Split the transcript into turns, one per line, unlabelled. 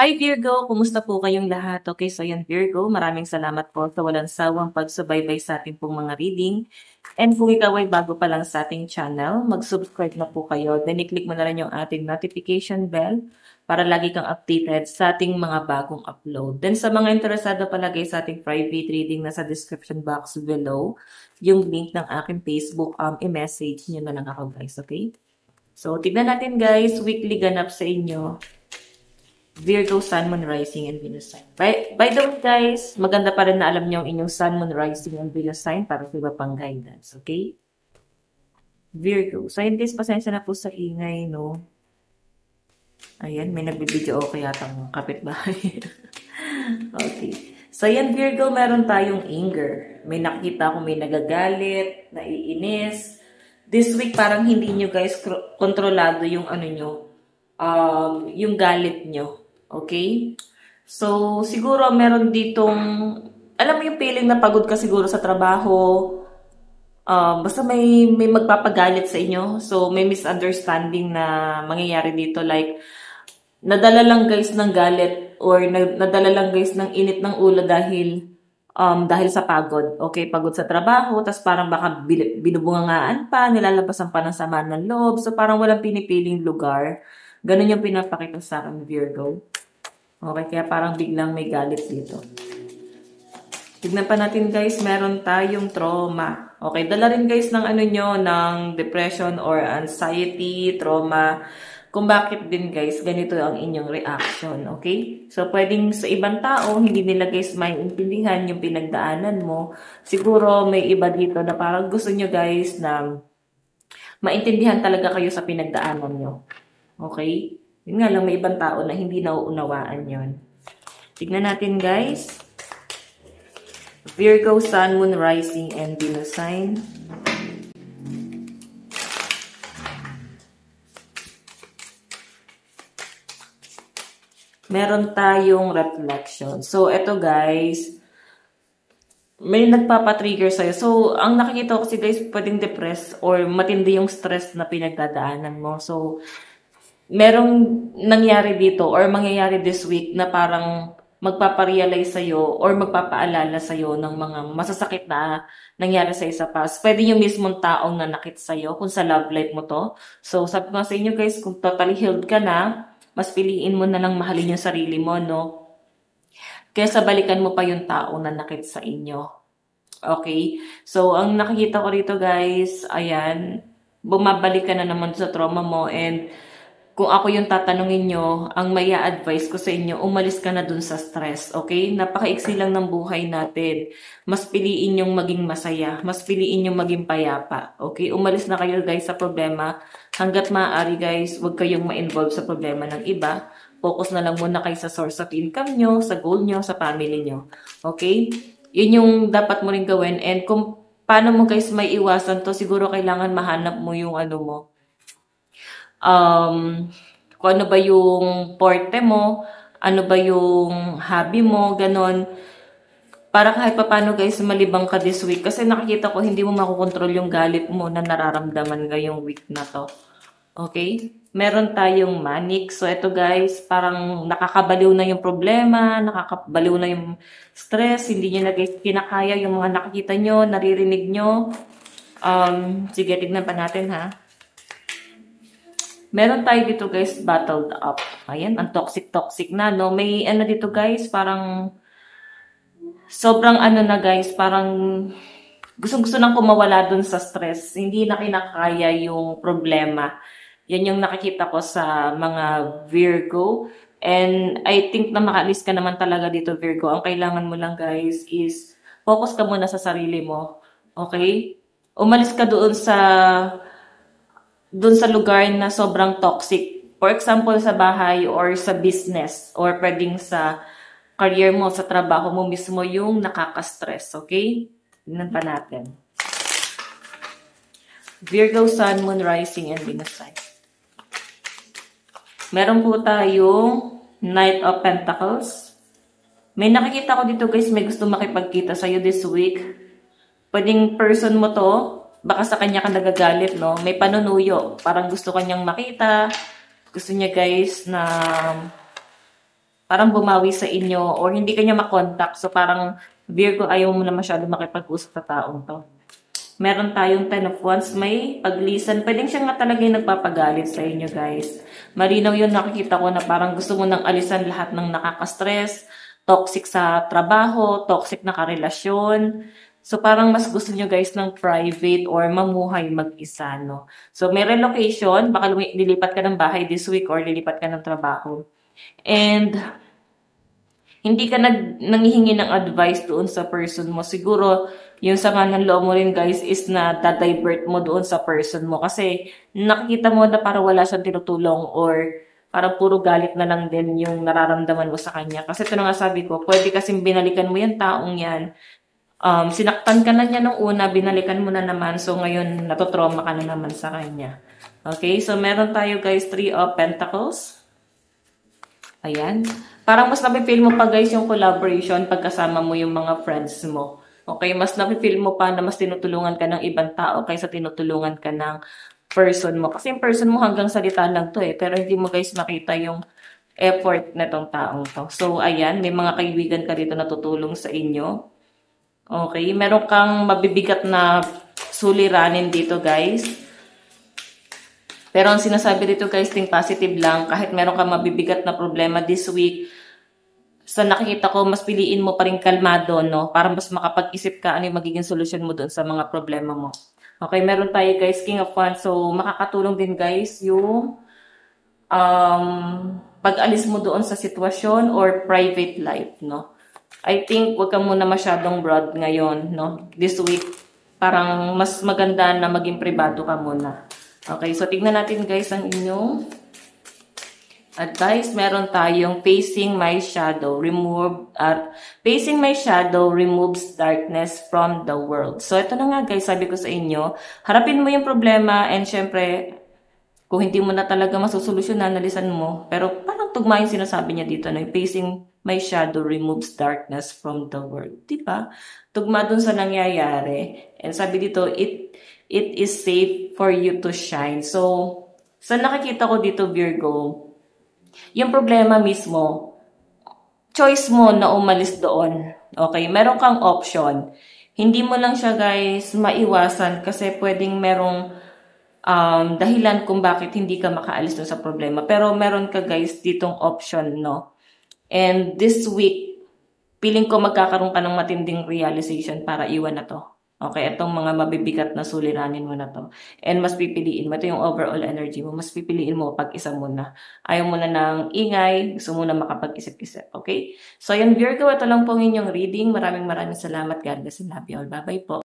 Hi Virgo! Kumusta po kayong lahat? Okay, so yan Virgo, maraming salamat po sa walang sawang pagsubaybay sa ating pong mga reading. And kung ikaw ay bago pa lang sa ating channel, mag-subscribe na po kayo. Then i-click mo na rin yung ating notification bell para lagi kang updated sa ating mga bagong upload. Then sa mga interesado palagay sa ating private reading, nasa description box below, yung link ng aking Facebook, i-message nyo na lang ako guys, okay? So, tignan natin guys, weekly ganap sa inyo. Virgo, Sun, Moon, Rising, and Venus sign. By the way, guys, maganda pa rin na alam niyo ang inyong Sun, Moon, Rising, and Venus sign para sa iba pang guidance, okay? Virgo. So, in case, pasensya na po sa ingay, no? Ayan, may nagbibideo okay yatang kapitbahay. Okay. So, yan, Virgo, meron tayong anger. May nakikita ko may nagagalit, naiinis. This week, parang hindi nyo, guys, kontrolado yung ano nyo, yung galit nyo. Okay? So, siguro meron ditong, alam mo yung feeling na pagod ka siguro sa trabaho, basta may magpapagalit sa inyo. So, may misunderstanding na mangyayari dito. Like, nadala lang guys ng galit or nadala lang guys ng init ng ulo dahil sa pagod. Okay, pagod sa trabaho, tas parang baka binubungangaan pa, nilalabasan pa ng sama ng loob. So, parang walang pinipiling lugar. Ganun yung pinapakita sa akin, Virgo. Okay, kaya parang biglang may galit dito. Tignan pa natin guys, meron tayong trauma. Okay, dala rin guys ng ano nyo, ng depression or anxiety, trauma. Kung bakit din guys, ganito ang inyong reaction, okay? So, pwedeng sa ibang tao, hindi nila guys maintindihan yung pinagdaanan mo. Siguro may iba dito na parang gusto nyo guys na maintindihan talaga kayo sa pinagdaanan nyo. Okay? Yun nga lang, may ibang tao na hindi nauunawaan yon. Tignan natin, guys. Virgo, Sun, Moon, Rising, and Venus sign. Meron tayong reflection. So, eto guys, may nagpapatrigger sa'yo. So, ang nakikita ko kasi guys, pwedeng depressed or matindi yung stress na pinagdadaanan mo. So, merong nangyari dito or mangyayari this week na parang magpaparealize sa'yo or magpapaalala sa'yo ng mga masasakit na nangyari sa isa past. Pwede yung mismong taong nanakit sa'yo kung sa love life mo to. So, sabi ko sa inyo guys, kung totally healed ka na, mas piliin mo na lang mahalin yung sarili mo, no? Kaysa balikan mo pa yung taong nanakit sa inyo. Okay? So, ang nakikita ko rito guys, ayan, bumabalik ka na naman sa trauma mo and kung ako yung tatanungin nyo, ang maya advice ko sa inyo, umalis ka na dun sa stress, okay? Napakaiksi lang ng buhay natin. Mas piliin yung maging masaya. Mas piliin yung maging payapa, okay? Umalis na kayo guys sa problema. Hanggat maaari guys, huwag kayong ma-involve sa problema ng iba. Focus na lang muna kayo sa source of income nyo, sa goal nyo, sa family nyo. Okay? Yun yung dapat mo rin gawin. And kung paano mo guys may iwasan to, siguro kailangan mahanap mo yung ano mo, kung ano ba yung porte mo, ano ba yung hobby mo, ganon. Para kahit papano guys, malibang ka this week. Kasi nakikita ko, hindi mo makukontrol yung galit mo na nararamdaman ngayong week na to. Okay? Meron tayong manic. So, ito guys, parang nakakabaliw na yung problema, nakakabaliw na yung stress, hindi nyo na guys kinakaya yung mga nakikita nyo, naririnig nyo. Sige, tignan pa natin ha. Meron tayo dito guys, bottled up. Ayan, ang toxic na, no? May ano dito guys, parang sobrang ano na guys, parang gustong-gusto nang kumawala dun sa stress. Hindi na kinakaya yung problema. Yan yung nakikita ko sa mga Virgo. And I think na makaalis ka naman talaga dito Virgo. Ang kailangan mo lang guys is focus ka muna sa sarili mo. Okay? Umalis ka doon sa lugar na sobrang toxic. For example, sa bahay or sa business or pwedeng sa career mo, sa trabaho mo mismo yung nakaka-stress. Okay? Tingnan pa natin. Virgo, Sun, Moon, Rising, and Venus sign. Meron po tayong Knight of Pentacles. May nakikita ko dito guys, may gusto makipagkita sa'yo this week. Pwedeng person mo to, baka sa kanya ka nagagalit, no? May panunuyo. Parang gusto kanyang makita. Gusto niya, guys, na parang bumawi sa inyo or hindi kanya makontak. So parang Virgo, ayaw mo na masyado makipag-usap sa taong to. Meron tayong 10 of Wands, may paglisan. Pwedeng siya nga talaga yung nagpapagalit sa inyo, guys. Marinaw yun, nakikita ko na parang gusto mo nang alisan lahat ng nakaka-stress, toxic sa trabaho, toxic na karelasyon. So parang mas gusto nyo guys ng private or mamuhay mag-isa, no? So may relocation, baka lilipat ka ng bahay this week or lilipat ka ng trabaho. And hindi ka nanghihingi ng advice doon sa person mo. Siguro, yung sama ng loob mo rin guys is na da-divert mo doon sa person mo. Kasi nakikita mo na parang wala siyang tinutulong or parang puro galit na lang din yung nararamdaman mo sa kanya. Kasi ito na nga sabi ko, pwede kasing binalikan mo yung taong yan. Sinaktan ka na niya nung una, binalikan mo na naman. So ngayon, natotrauma ka na naman sa kanya. Okay, so meron tayo guys, 3 of Pentacles. Ayan. Parang mas napipil mo pa guys yung collaboration pagkasama mo yung mga friends mo. Okay, mas napipil mo pa na mas tinutulungan ka ng ibang tao kaysa tinutulungan ka ng person mo. Kasi yung person mo hanggang salita lang to eh. Pero hindi mo guys makita yung effort na tong taong to. So, ayan. May mga kaibigan ka dito na tutulong sa inyo. Okay. Meron kang mabibigat na suliranin dito guys. Pero ang sinasabi dito guys, think positive lang. Kahit meron kang mabibigat na problema this week, sa nakikita ko, mas piliin mo pa rin kalmado, no? Para mas makapag-isip ka ano yung magiging solusyon mo doon sa mga problema mo. Okay, meron tayo guys, King of Wands. So, makakatulong din guys yung pag-alis mo doon sa sitwasyon or private life, no? I think wag ka muna masyadong broad ngayon, no? This week, parang mas maganda na maging privado ka muna. Okay, so tignan natin guys ang inyong advice. Meron tayong facing my shadow, facing my shadow removes darkness from the world. So ito na nga guys, sabi ko sa inyo, harapin mo yung problema and syempre, kung hindi mo na talaga masusolusyonan, nalisan mo. Pero parang tugma yung sinasabi niya dito, no? Facing my shadow removes darkness from the world. Diba? Tugma dun sa nangyayari. And sabi dito, it is safe for you to shine. So, sa nakikita ko dito, Virgo, yung problema mismo, choice mo na umalis doon. Okay? Meron kang option. Hindi mo lang siya, guys, maiwasan kasi pwedeng merong dahilan kung bakit hindi ka makaalis doon sa problema. Pero meron ka, guys, ditong option, no? And this week, piling ko magkakaroon ka ng matinding realization para iwan na to. Okay, itong mga mabibigat na suliranin mo na to. And mas pipiliin mo, ito yung overall energy mo, mas pipiliin mo pag-isa muna. Ayaw mo na ng ingay, gusto mo na makapag-isip-isip. Okay? So, yan Virgo, ito lang pong inyong reading. Maraming salamat. God bless and love you all. Bye-bye po.